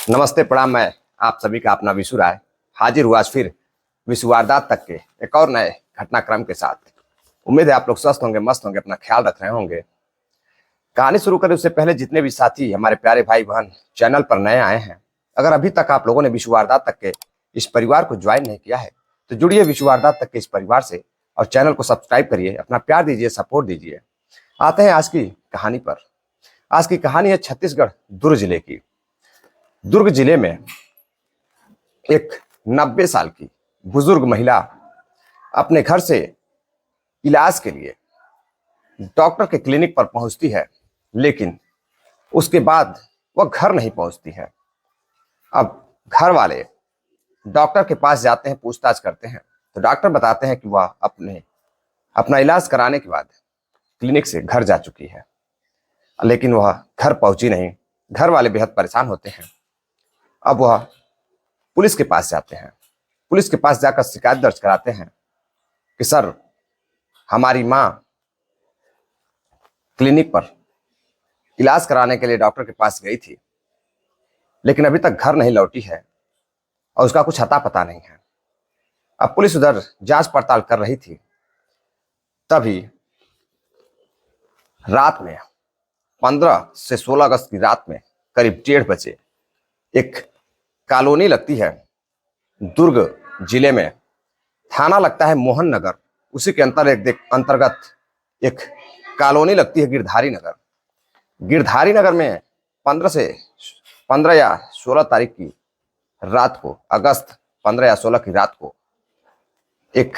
नमस्ते प्रणाम। मैं आप सभी का अपना विशु राय हाजिर हुआ आज फिर विश्व वारदात तक के एक और नए घटनाक्रम के साथ। उम्मीद है आप लोग स्वस्थ होंगे, मस्त होंगे, अपना ख्याल रख रहे होंगे। कहानी शुरू करें उससे पहले जितने भी साथी हमारे प्यारे भाई बहन चैनल पर नए आए हैं, अगर अभी तक आप लोगों ने विश्व वारदात तक के इस परिवार को ज्वाइन नहीं किया है तो जुड़िए विश्व वारदात तक के इस परिवार से और चैनल को सब्सक्राइब करिए, अपना प्यार दीजिए, सपोर्ट दीजिए। आते हैं आज की कहानी पर। आज की कहानी है छत्तीसगढ़ दुर्ग जिले की। दुर्ग जिले में एक 90 साल की बुजुर्ग महिला अपने घर से इलाज के लिए डॉक्टर के क्लिनिक पर पहुंचती है, लेकिन उसके बाद वह घर नहीं पहुंचती है। अब घर वाले डॉक्टर के पास जाते हैं, पूछताछ करते हैं तो डॉक्टर बताते हैं कि वह अपना इलाज कराने के बाद क्लिनिक से घर जा चुकी है, लेकिन वह घर पहुंची नहीं। घर वाले बेहद परेशान होते हैं। अब वह पुलिस के पास जाते हैं। पुलिस के पास जाकर शिकायत दर्ज कराते हैं कि सर, हमारी माँ क्लिनिक पर इलाज कराने के लिए डॉक्टर के पास गई थी, लेकिन अभी तक घर नहीं लौटी है और उसका कुछ अता पता नहीं है। अब पुलिस उधर जांच पड़ताल कर रही थी, तभी रात में 15 से 16 अगस्त की रात में करीब 1:30 बजे एक कॉलोनी लगती है दुर्ग जिले में। थाना लगता है मोहन नगर, उसी के अंतर्गत एक कॉलोनी लगती है गिरधारी नगर। गिरधारी नगर में 15 या 16 तारीख की रात को, अगस्त 15 या 16 की रात को, एक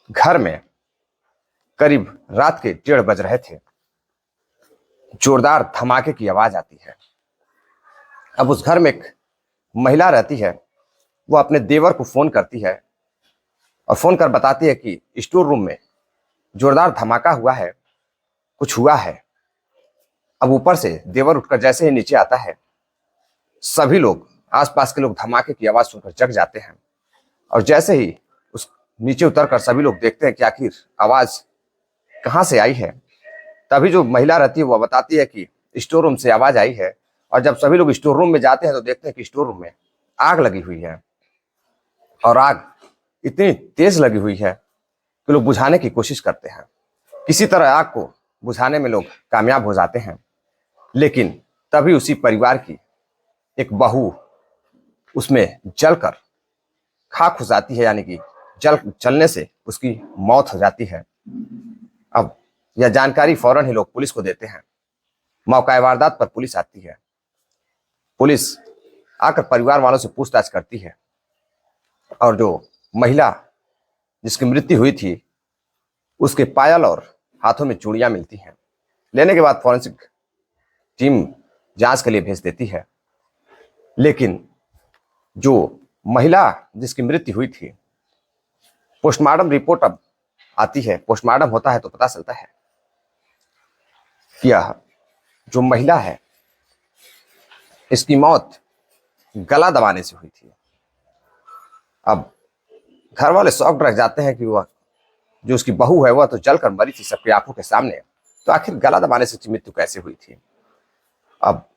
घर में करीब रात के 1:30 बज रहे थे, जोरदार धमाके की आवाज आती है। अब उस घर में एक महिला रहती है। वो अपने देवर को फोन करती है और फोन कर बताती है कि स्टोर रूम में जोरदार धमाका हुआ है, कुछ हुआ है। अब ऊपर से देवर उठकर जैसे ही नीचे आता है, सभी लोग, आसपास के लोग धमाके की आवाज सुनकर जग जाते हैं। और जैसे ही उस नीचे उतरकर सभी लोग देखते हैं कि आखिर आवाज कहाँ से आई है, तभी जो महिला रहती है वो बताती है कि स्टोर रूम से आवाज आई है। और जब सभी लोग स्टोर रूम में जाते हैं तो देखते हैं कि स्टोर रूम में आग लगी हुई है, और आग इतनी तेज लगी हुई है कि लोग बुझाने की कोशिश करते हैं। किसी तरह आग को बुझाने में लोग कामयाब हो जाते हैं, लेकिन तभी उसी परिवार की एक बहू उसमें जलकर खाक हो जाती है, यानी कि जलने से उसकी मौत हो जाती है। अब यह जानकारी फौरन ही लोग पुलिस को देते हैं। मौका वारदात पर पुलिस आती है। पुलिस आकर परिवार वालों से पूछताछ करती है, और जो महिला जिसकी मृत्यु हुई थी उसके पायल और हाथों में चूड़ियां मिलती हैं। लेने के बाद फॉरेंसिक टीम जांच के लिए भेज देती है, लेकिन जो महिला जिसकी मृत्यु हुई थी, पोस्टमार्टम रिपोर्ट अब आती है। पोस्टमार्टम होता है तो पता चलता है कि यह जो महिला है, इसकी मौत गला दबाने से हुई थी। अब घर वाले शॉक्ड रह जाते हैं कि वह जो उसकी बहू है वह तो जलकर मरी थी सबकी आंखों के सामने, तो आखिर गला दबाने से मृत्यु कैसे हुई थी। अब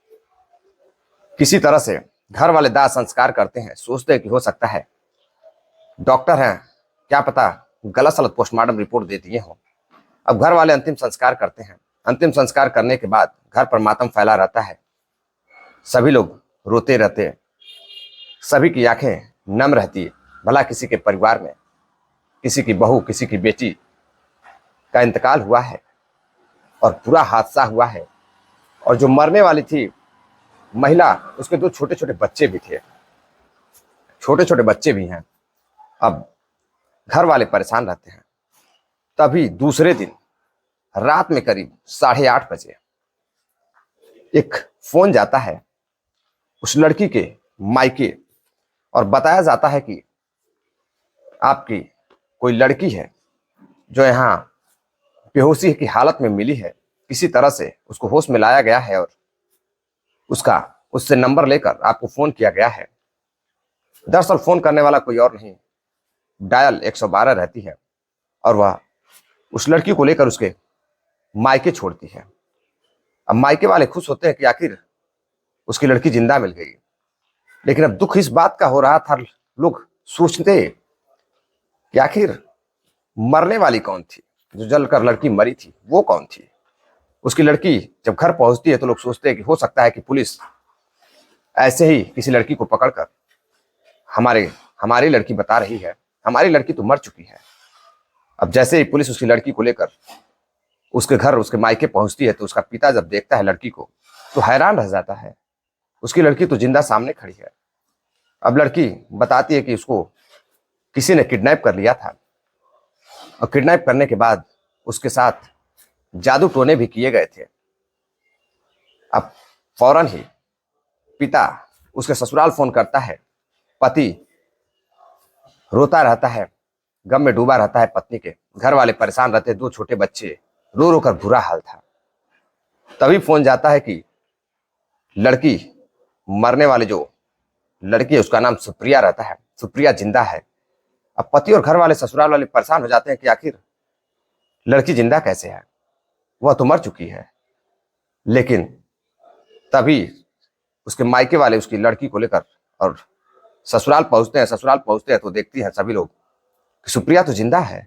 किसी तरह से घर वाले दाह संस्कार करते हैं, सोचते हैं कि हो सकता है डॉक्टर हैं, क्या पता गलत सलत पोस्टमार्टम रिपोर्ट दे दिए हो। अब घर वाले अंतिम संस्कार करते हैं। अंतिम संस्कार करने के बाद घर पर मातम फैला रहता है। सभी लोग रोते रहते, सभी की आंखें नम रहती है। भला किसी के परिवार में किसी की बहू, किसी की बेटी का इंतकाल हुआ है और पूरा हादसा हुआ है, और जो मरने वाली थी महिला, उसके 2 छोटे छोटे बच्चे भी थे, छोटे छोटे बच्चे भी हैं। अब घर वाले परेशान रहते हैं। तभी दूसरे दिन रात में करीब 8:30 बजे एक फोन जाता है उस लड़की के मायके, और बताया जाता है कि आपकी कोई लड़की है जो यहाँ बेहोशी की हालत में मिली है। किसी तरह से उसको होश में लाया गया है और उससे नंबर लेकर आपको फोन किया गया है। दरअसल फोन करने वाला कोई और नहीं, डायल 112 रहती है, और वह उस लड़की को लेकर उसके मायके छोड़ती है। अब मायके वाले खुश होते हैं कि आखिर उसकी लड़की जिंदा मिल गई। लेकिन अब दुख इस बात का हो रहा था, लोग सोचते कि आखिर मरने वाली कौन थी, जो जलकर लड़की मरी थी वो कौन थी। उसकी लड़की जब घर पहुंचती है तो लोग सोचते हैं कि हो सकता है कि पुलिस ऐसे ही किसी लड़की को पकड़कर हमारी लड़की बता रही है, हमारी लड़की तो मर चुकी है। अब जैसे ही पुलिस उसकी लड़की को लेकर उसके घर, उसके मायके पहुंचती है तो उसका पिता जब देखता है लड़की को तो हैरान रह जाता है। उसकी लड़की तो जिंदा सामने खड़ी है। अब लड़की बताती है कि उसको किसी ने किडनैप कर लिया था और किडनैप करने के बाद उसके साथ जादू टोने भी किए गए थे। अब फौरन ही पिता उसके ससुराल फोन करता है। पति रोता रहता है, गम में डूबा रहता है पत्नी के। घर वाले परेशान रहते, दो छोटे बच्चे, रो रो कर बुरा हाल था। तभी फोन जाता है कि लड़की, मरने वाली जो लड़की है उसका नाम सुप्रिया रहता है, सुप्रिया जिंदा है। अब पति और घर वाले, ससुराल वाले परेशान हो जाते हैं कि आखिर लड़की जिंदा कैसे है, वह तो मर चुकी है। लेकिन तभी उसके मायके वाले उसकी लड़की को लेकर और ससुराल पहुंचते हैं। ससुराल पहुंचते हैं तो देखती हैं सभी लोग कि सुप्रिया तो जिंदा है।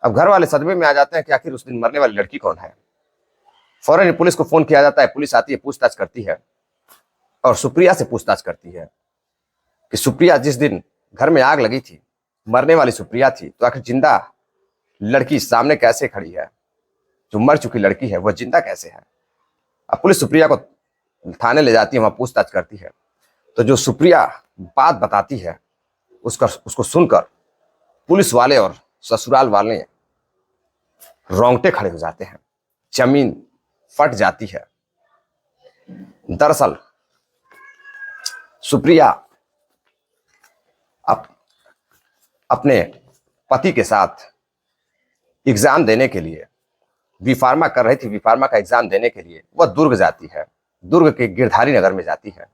अब घर वाले सदमे में आ जाते हैं कि आखिर उस दिन मरने वाली लड़की कौन है। फौरन ही पुलिस को फोन किया जाता है। पुलिस आती है, पूछताछ करती है और सुप्रिया से पूछताछ करती है कि सुप्रिया जिस दिन घर में आग लगी थी, मरने वाली सुप्रिया थी, तो आखिर जिंदा लड़की सामने कैसे खड़ी है, जो मर चुकी लड़की है वह जिंदा कैसे है। अब पुलिस सुप्रिया को थाने ले जाती है, वहां पूछताछ करती है। तो जो सुप्रिया बात बताती है उसको सुनकर पुलिस वाले और ससुराल वाले रोंगटे खड़े हो जाते हैं, जमीन फट जाती है। दरअसल सुप्रिया अपने पति के साथ एग्जाम देने के लिए बी फार्मा कर रही थी। बी फार्मा का एग्जाम देने के लिए वह दुर्ग जाती है। दुर्ग के गिरधारी नगर में जाती है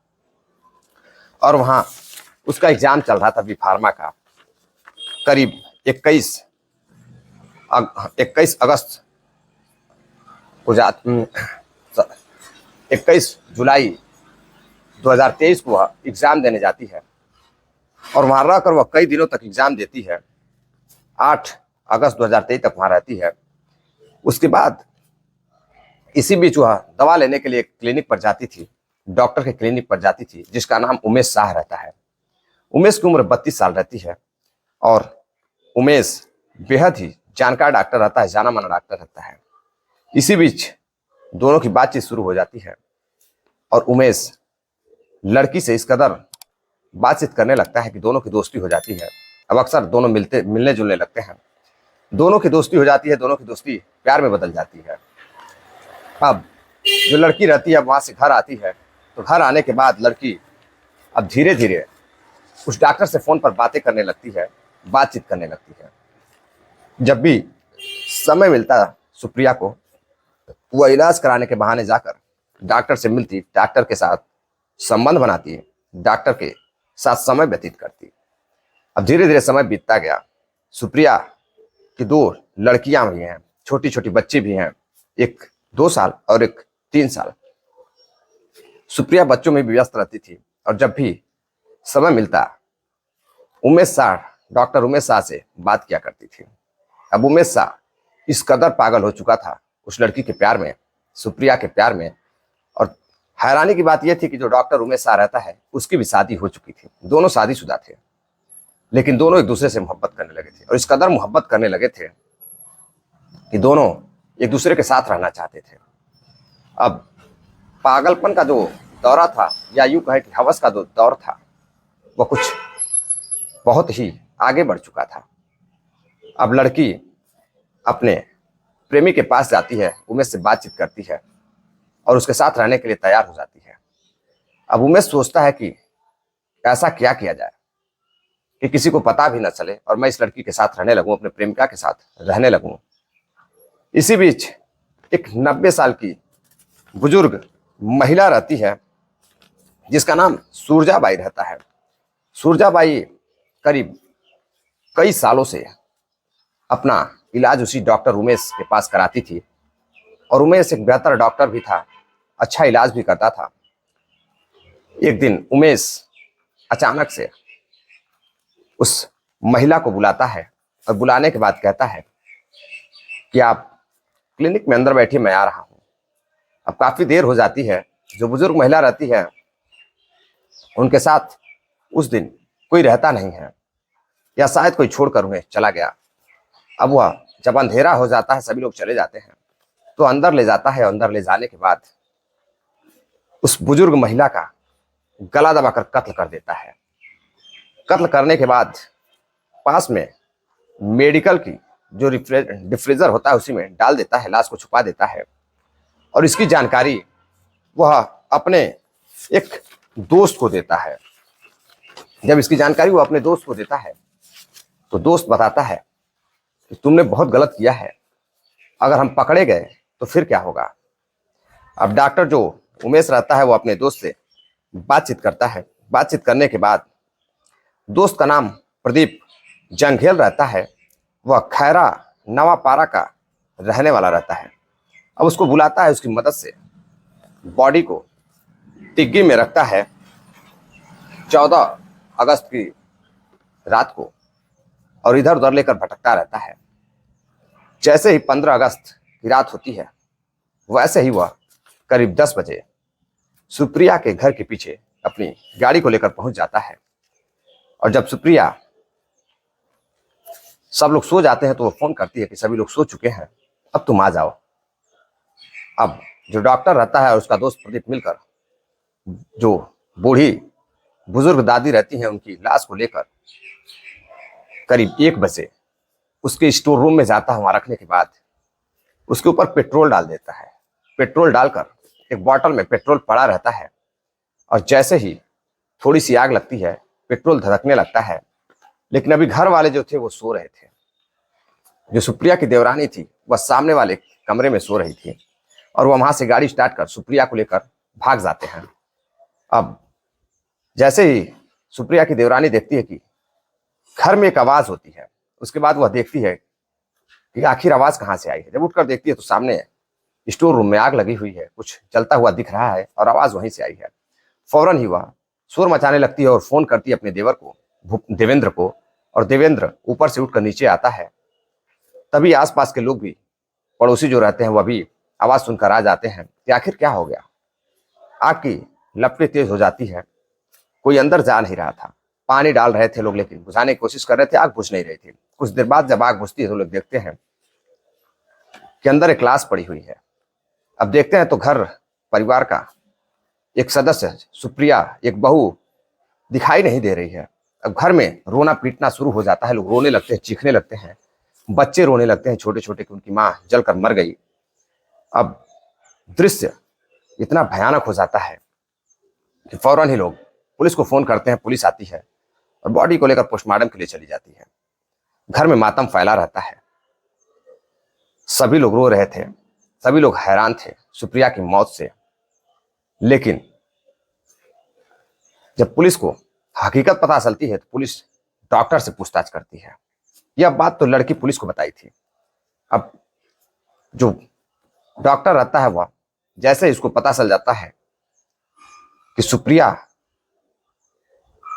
और वहां उसका एग्जाम चल रहा था बी फार्मा का। करीब 21 अगस्त को 21 जुलाई 2023 को वह एग्जाम देने जाती है और वहां रहकर वह कई दिनों तक एग्जाम देती है। 8 अगस्त 2023 तक वहां रहती है। उसके बाद इसी बीच वह दवा लेने के लिए क्लिनिक पर जाती थी, डॉक्टर के क्लिनिक पर जाती थी जिसका नाम उमेश शाह रहता है। उमेश की उम्र 32 साल रहती है और उमेश बेहद ही जानकार डॉक्टर रहता है, जाना माना डॉक्टर रहता है। इसी बीच दोनों की बातचीत शुरू हो जाती है और उमेश लड़की से इस कदर बातचीत करने लगता है कि दोनों की दोस्ती हो जाती है। अब अक्सर दोनों मिलने जुलने लगते हैं। दोनों की दोस्ती हो जाती है, दोनों की दोस्ती प्यार में बदल जाती है। अब जो लड़की रहती है वहां से घर आती है तो घर आने के बाद लड़की अब धीरे धीरे उस डॉक्टर से फोन पर बातें करने लगती है, बातचीत करने लगती है। जब भी समय मिलता सुप्रिया को, वह इलाज कराने के बहाने जाकर डॉक्टर से मिलती, डॉक्टर के साथ संबंध बनाती, डॉक्टर के साथ समय व्यतीत करती। अब धीरे धीरे समय बीतता गया। सुप्रिया की 2 लड़कियां भी हैं, छोटी छोटी बच्ची भी हैं, एक 2 साल और एक 3 साल। सुप्रिया बच्चों में भी व्यस्त रहती थी और जब भी समय मिलता डॉक्टर उमेश शाह से बात किया करती थी। अब उमेश शाह इस कदर पागल हो चुका था उस लड़की के प्यार में, सुप्रिया के प्यार में। और हैरानी की बात यह थी कि जो डॉक्टर उमेश शाह रहता है उसकी भी शादी हो चुकी थी, दोनों शादीशुदा थे, लेकिन दोनों एक दूसरे से मोहब्बत करने लगे थे और इस कदर मोहब्बत करने लगे थे कि दोनों एक दूसरे के साथ रहना चाहते थे। अब पागलपन का जो दौरा था, या यूं कहे कि हवस का जो दौर था, वह कुछ बहुत ही आगे बढ़ चुका था। अब लड़की अपने प्रेमी के पास जाती है, उमेश से बातचीत करती है और उसके साथ रहने के लिए तैयार हो जाती है। अब उमेश सोचता है कि ऐसा क्या किया जाए कि किसी को पता भी न चले और मैं इस लड़की के साथ रहने लगूं, अपने प्रेमिका के साथ रहने लगूं। इसी बीच एक 90 साल की बुजुर्ग महिला रहती है जिसका नाम सूरजाबाई रहता है। सूरजाबाई करीब कई सालों से अपना इलाज उसी डॉक्टर उमेश के पास कराती थी और उमेश एक बेहतर डॉक्टर भी था, अच्छा इलाज भी करता था। एक दिन उमेश अचानक से उस महिला को बुलाता है और बुलाने के बाद कहता है कि आप क्लिनिक में अंदर बैठिए, मैं आ रहा हूं। अब काफी देर हो जाती है। जो बुजुर्ग महिला रहती है उनके साथ उस दिन कोई रहता नहीं है, या शायद कोई छोड़कर उन्हें चला गया। अब वह जब अंधेरा हो जाता है, सभी लोग चले जाते हैं, तो अंदर ले जाता है। अंदर ले जाने के बाद उस बुजुर्ग महिला का गला दबाकर कत्ल कर देता है। कत्ल करने के बाद पास में मेडिकल की जो डिफ्रीजर होता है उसी में डाल देता है, लाश को छुपा देता है। और इसकी जानकारी वह अपने एक दोस्त को देता है। जब इसकी जानकारी वो अपने दोस्त को देता है तो दोस्त बताता है कि तुमने बहुत गलत किया है, अगर हम पकड़े गए तो फिर क्या होगा। अब डॉक्टर जो उमेश रहता है वो अपने दोस्त से बातचीत करता है। बातचीत करने के बाद दोस्त का नाम प्रदीप जंघेल रहता है। वह खैरा नवापारा का रहने वाला रहता है। अब उसको बुलाता है, उसकी मदद से बॉडी को तिग्गी में रखता है 14 अगस्त की रात को, और इधर उधर लेकर भटकता रहता है। जैसे ही 15 अगस्त की रात होती है, वैसे ही वह करीब 10 बजे सुप्रिया के घर के पीछे अपनी गाड़ी को लेकर पहुंच जाता है। और जब सुप्रिया, सब लोग सो जाते हैं, तो वो फोन करती है कि सभी लोग सो चुके हैं, अब तुम आ जाओ। अब जो डॉक्टर रहता है और उसका दोस्त प्रदीप मिलकर जो बूढ़ी बुजुर्ग दादी रहती हैं उनकी लाश को लेकर करीब 1 बजे उसके स्टोर रूम में जाता है। वहां रखने के बाद उसके ऊपर पेट्रोल डाल देता है। पेट्रोल डालकर एक बॉटल में पेट्रोल पड़ा रहता है, और जैसे ही थोड़ी सी आग लगती है, पेट्रोल धड़कने लगता है। लेकिन अभी घर वाले जो थे वो सो रहे थे। जो सुप्रिया की देवरानी थी वह सामने वाले कमरे में सो रही थी, और वह वहां से गाड़ी स्टार्ट कर सुप्रिया को लेकर भाग जाते हैं। अब जैसे ही सुप्रिया की देवरानी देखती है कि घर में एक आवाज होती है, उसके बाद वह देखती है कि आखिर आवाज कहां से आई है। जब उठकर देखती है तो सामने स्टोर रूम में आग लगी हुई है, कुछ जलता हुआ दिख रहा है, और आवाज वहीं से आई है। फौरन ही वह शोर मचाने लगती है और फोन करती है अपने देवर को, देवेंद्र को, और देवेंद्र ऊपर से उठकर नीचे आता है। तभी आसपास के लोग भी, पड़ोसी जो रहते हैं, वह भी आवाज सुनकर आ जाते हैं कि आखिर क्या हो गया। आग की लपटें तेज हो जाती है, कोई अंदर जा नहीं रहा था। पानी डाल रहे थे लोग, लेकिन बुझाने की कोशिश कर रहे थे, आग बुझ नहीं रही थी। कुछ देर बाद जब आग बुझती है तो लोग देखते हैं कि अंदर एक लाश पड़ी हुई है। अब देखते हैं तो घर परिवार का एक सदस्य सुप्रिया, एक बहू दिखाई नहीं दे रही है। अब घर में रोना पीटना शुरू हो जाता है, लोग रोने लगते हैं, चीखने लगते हैं, बच्चे रोने लगते हैं छोटे छोटे कि उनकी माँ जलकर मर गई। अब दृश्य इतना भयानक हो जाता है कि फौरन ही लोग पुलिस को फोन करते हैं। पुलिस आती है और बॉडी को लेकर पोस्टमार्टम के लिए चली जाती है। घर में मातम फैला रहता है, सभी लोग रो रहे थे, सभी लोग हैरान थे सुप्रिया की मौत से। लेकिन जब पुलिस को हकीकत पता चलती है तो पुलिस डॉक्टर से पूछताछ करती है। यह बात तो लड़की पुलिस को बताई थी। अब जो डॉक्टर रहता है वह जैसे इसको पता चल जाता है कि सुप्रिया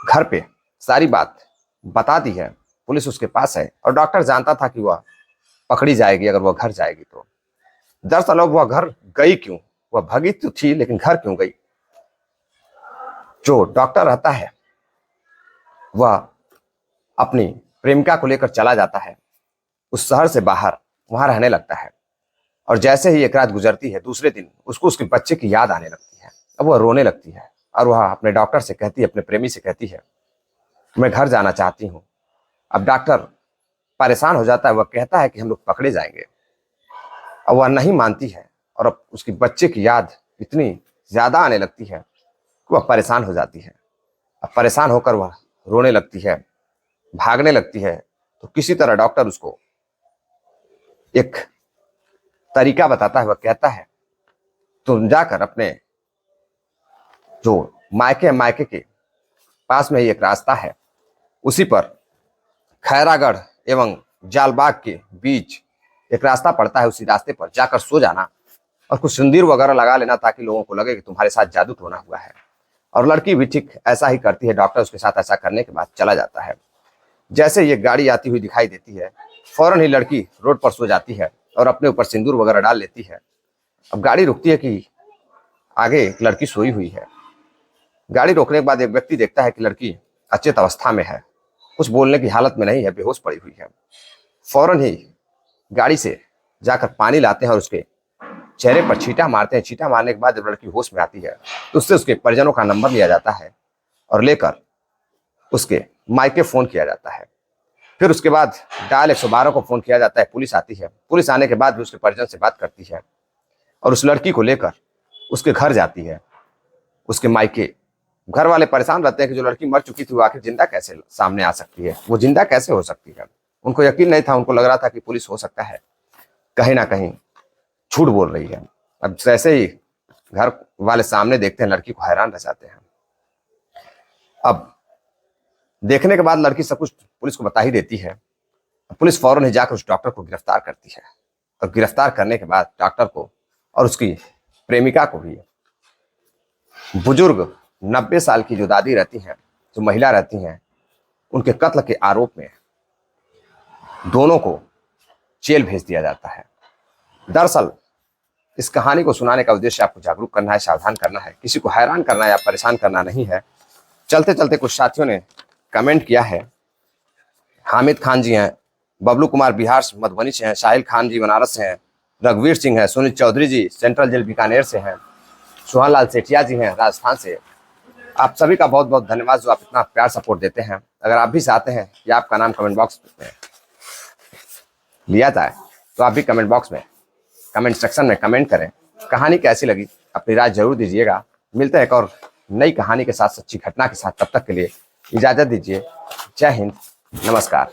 घर पे सारी बात बता दी है, पुलिस उसके पास है, और डॉक्टर जानता था कि वह पकड़ी जाएगी अगर वह घर जाएगी तो। दरअसल अब वह घर गई क्यों, वह भगी तो थी लेकिन घर क्यों गई। जो डॉक्टर रहता है वह अपनी प्रेमिका को लेकर चला जाता है उस शहर से बाहर, वहां रहने लगता है। और जैसे ही एक रात गुजरती है, दूसरे दिन उसको उसके बच्चे की याद आने लगती है। अब वह रोने लगती है और वह अपने डॉक्टर से कहती है, अपने प्रेमी से कहती है, मैं घर जाना चाहती हूँ। अब डॉक्टर परेशान हो जाता है, वह कहता है कि हम लोग पकड़े जाएंगे। अब वह नहीं मानती है, और अब उसकी बच्चे की याद इतनी ज्यादा आने लगती है कि वह परेशान हो जाती है। अब परेशान होकर वह रोने लगती है, भागने लगती है। तो किसी तरह डॉक्टर उसको एक तरीका बताता है। वह कहता है तुम जाकर अपने जो मायके के पास में ही एक रास्ता है, उसी पर खैरागढ़ एवं जालबाग के बीच एक रास्ता पड़ता है, उसी रास्ते पर जाकर सो जाना और कुछ सिंदूर वगैरह लगा लेना ताकि लोगों को लगे कि तुम्हारे साथ जादू टोना हुआ है। और लड़की भी ठीक ऐसा ही करती है। डॉक्टर उसके साथ ऐसा करने के बाद चला जाता है। जैसे ये गाड़ी आती हुई दिखाई देती है, फौरन ही लड़की रोड पर सो जाती है और अपने ऊपर सिंदूर वगैरह डाल लेती है। अब गाड़ी रुकती है कि आगे एक लड़की सोई हुई है। गाड़ी रोकने के बाद एक व्यक्ति देखता है कि लड़की अचेत अवस्था में है, कुछ बोलने की हालत में नहीं है, बेहोश पड़ी हुई है। फौरन ही गाड़ी से जाकर पानी लाते हैं और उसके चेहरे पर छींटा मारते हैं। छींटा मारने के बाद जब लड़की होश में आती है तो उससे उसके परिजनों का नंबर लिया जाता है और लेकर उसके मायके फोन किया जाता है। फिर उसके बाद डायल 112 को फोन किया जाता है। पुलिस आती है। पुलिस आने के बाद भी उसके परिजन से बात करती है और उस लड़की को लेकर उसके घर जाती है, उसके मायके। घर वाले परेशान रहते हैं कि जो लड़की मर चुकी थी वो आखिर जिंदा कैसे सामने आ सकती है, वो जिंदा कैसे हो सकती है। उनको यकीन नहीं था। उनको लग रहा था कि पुलिस हो सकता है कहीं ना कहीं झूठ बोल रही है। अब जैसे ही घर वाले सामने देखते हैं, लड़की को हैरान रह जाते हैं। अब देखने के बाद लड़की सब कुछ पुलिस को बता ही देती है। पुलिस फौरन ही जाकर उस डॉक्टर को गिरफ्तार करती है और गिरफ्तार करने के बाद डॉक्टर को और उसकी प्रेमिका को भी, बुजुर्ग 90 साल की जो दादी रहती हैं, जो महिला रहती हैं, उनके कत्ल के आरोप में दोनों को जेल भेज दिया जाता है। दरअसल इस कहानी को सुनाने का उद्देश्य आपको जागरूक करना है, सावधान करना है, किसी को हैरान करना या परेशान करना नहीं है। चलते चलते कुछ साथियों ने कमेंट किया है। हामिद खान जी हैं, बबलू कुमार बिहार से मधुबनी से हैं, साहिल खान जी बनारस से हैं, रघुवीर सिंह हैं, सुनील चौधरी जी सेंट्रल जेल बीकानेर से हैं, सुहान लाल सेठिया जी हैं राजस्थान से। आप सभी का बहुत बहुत धन्यवाद जो आप इतना प्यार सपोर्ट देते हैं। अगर आप भी चाहते हैं कि आपका नाम कमेंट बॉक्स में लिया जाए तो आप भी कमेंट बॉक्स में, कमेंट सेक्शन में कमेंट करें। कहानी कैसी लगी अपनी राय जरूर दीजिएगा। मिलते हैं एक और नई कहानी के साथ, सच्ची घटना के साथ। तब तक के लिए इजाजत दीजिए। जय हिंद, नमस्कार।